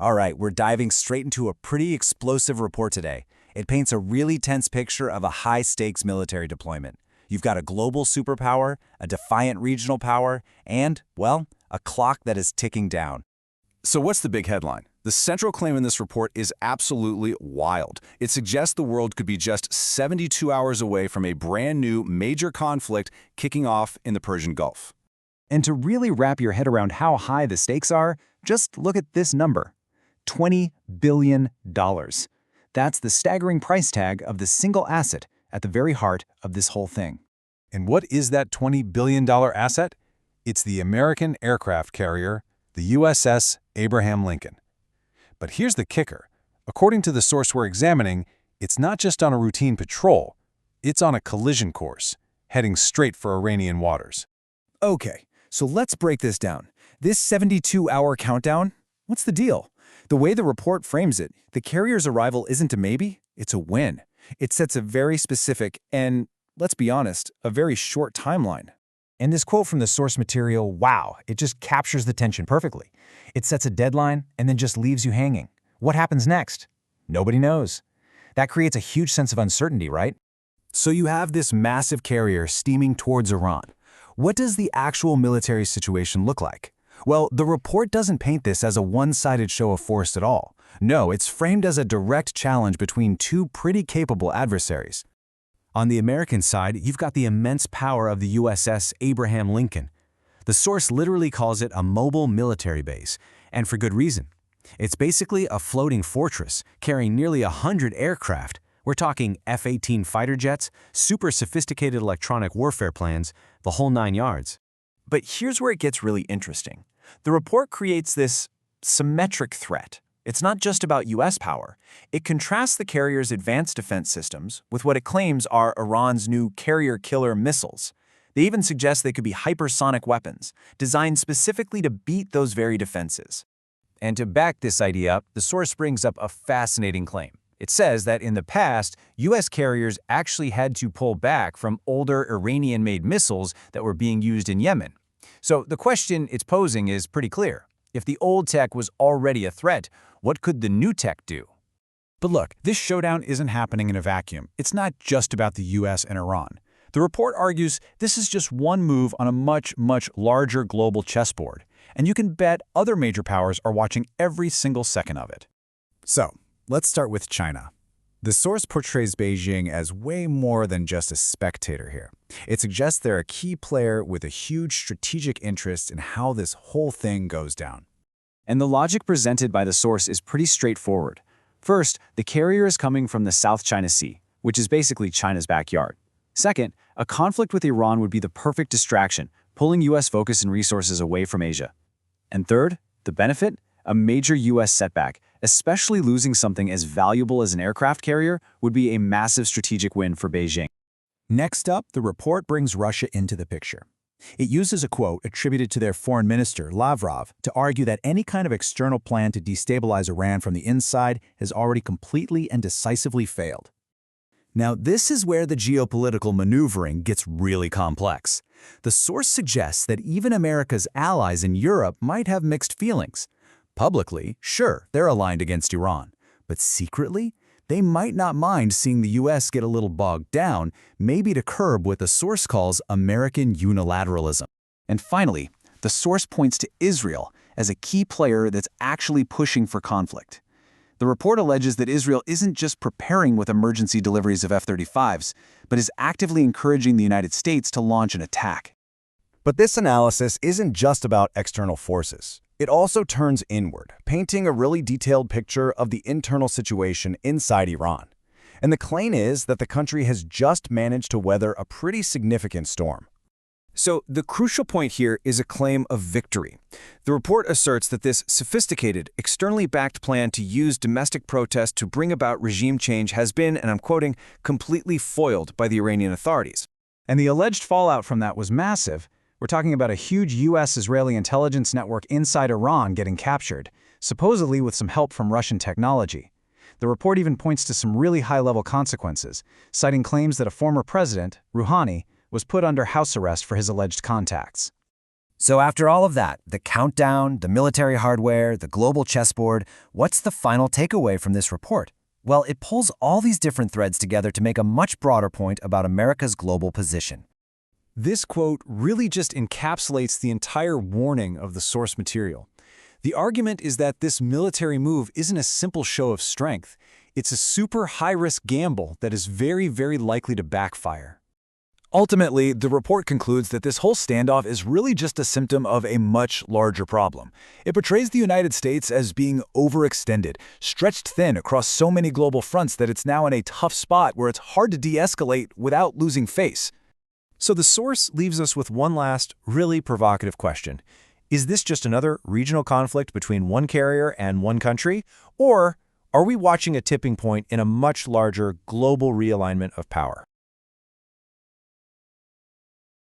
All right, we're diving straight into a pretty explosive report today. It paints a really tense picture of a high-stakes military deployment. You've got a global superpower, a defiant regional power, and, well, a clock that is ticking down. So what's the big headline? The central claim in this report is absolutely wild. It suggests the world could be just 72 hours away from a brand new major conflict kicking off in the Persian Gulf. And to really wrap your head around how high the stakes are, just look at this number: $20 billion. That's the staggering price tag of the single asset at the very heart of this whole thing. And what is that $20 billion asset? It's the American aircraft carrier, the USS Abraham Lincoln. But here's the kicker. According to the source we're examining, it's not just on a routine patrol. It's on a collision course, heading straight for Iranian waters. Okay, so let's break this down. This 72-hour countdown, what's the deal? The way the report frames it, the carrier's arrival isn't a maybe, it's a win. It sets a very specific and, let's be honest, a very short timeline. And this quote from the source material, wow, it just captures the tension perfectly. It sets a deadline and then just leaves you hanging. What happens next? Nobody knows. That creates a huge sense of uncertainty, right? So you have this massive carrier steaming towards Iran. What does the actual military situation look like? Well, the report doesn't paint this as a one-sided show of force at all. No, it's framed as a direct challenge between two pretty capable adversaries. On the American side, you've got the immense power of the USS Abraham Lincoln. The source literally calls it a mobile military base, and for good reason. It's basically a floating fortress carrying nearly 100 aircraft. We're talking F-18 fighter jets, super sophisticated electronic warfare plans, the whole 9 yards. But here's where it gets really interesting. The report creates this symmetric threat. It's not just about U.S. power. It contrasts the carrier's advanced defense systems with what it claims are Iran's new carrier-killer missiles. They even suggest they could be hypersonic weapons, designed specifically to beat those very defenses. And to back this idea up, the source brings up a fascinating claim. It says that in the past, U.S. carriers actually had to pull back from older Iranian-made missiles that were being used in Yemen. So the question it's posing is pretty clear. If the old tech was already a threat, what could the new tech do? But look, this showdown isn't happening in a vacuum. It's not just about the US and Iran. The report argues this is just one move on a much, much larger global chessboard, and you can bet other major powers are watching every single second of it. So, let's start with China. The source portrays Beijing as way more than just a spectator here. It suggests they're a key player with a huge strategic interest in how this whole thing goes down. And the logic presented by the source is pretty straightforward. First, the carrier is coming from the South China Sea, which is basically China's backyard. Second, a conflict with Iran would be the perfect distraction, pulling U.S. focus and resources away from Asia. And third, the benefit? A major U.S. setback, especially losing something as valuable as an aircraft carrier, would be a massive strategic win for Beijing. Next up, the report brings Russia into the picture. It uses a quote attributed to their foreign minister, Lavrov, to argue that any kind of external plan to destabilize Iran from the inside has already completely and decisively failed. Now, this is where the geopolitical maneuvering gets really complex. The source suggests that even America's allies in Europe might have mixed feelings. Publicly, sure, they're aligned against Iran, but secretly, they might not mind seeing the U.S. get a little bogged down, maybe to curb what the source calls American unilateralism. And finally, the source points to Israel as a key player that's actually pushing for conflict. The report alleges that Israel isn't just preparing with emergency deliveries of F-35s, but is actively encouraging the United States to launch an attack. But this analysis isn't just about external forces. It also turns inward, painting a really detailed picture of the internal situation inside Iran. And the claim is that the country has just managed to weather a pretty significant storm. So the crucial point here is a claim of victory. The report asserts that this sophisticated, externally backed plan to use domestic protest to bring about regime change has been, and I'm quoting, completely foiled by the Iranian authorities. And the alleged fallout from that was massive. We're talking about a huge U.S.-Israeli intelligence network inside Iran getting captured, supposedly with some help from Russian technology. The report even points to some really high-level consequences, citing claims that a former president, Rouhani, was put under house arrest for his alleged contacts. So after all of that, the countdown, the military hardware, the global chessboard, what's the final takeaway from this report? Well, it pulls all these different threads together to make a much broader point about America's global position. This quote really just encapsulates the entire warning of the source material. The argument is that this military move isn't a simple show of strength. It's a super high-risk gamble that is very, very likely to backfire. Ultimately, the report concludes that this whole standoff is really just a symptom of a much larger problem. It portrays the United States as being overextended, stretched thin across so many global fronts that it's now in a tough spot where it's hard to de-escalate without losing face. So the source leaves us with one last, really provocative question. Is this just another regional conflict between one carrier and one country? Or are we watching a tipping point in a much larger global realignment of power?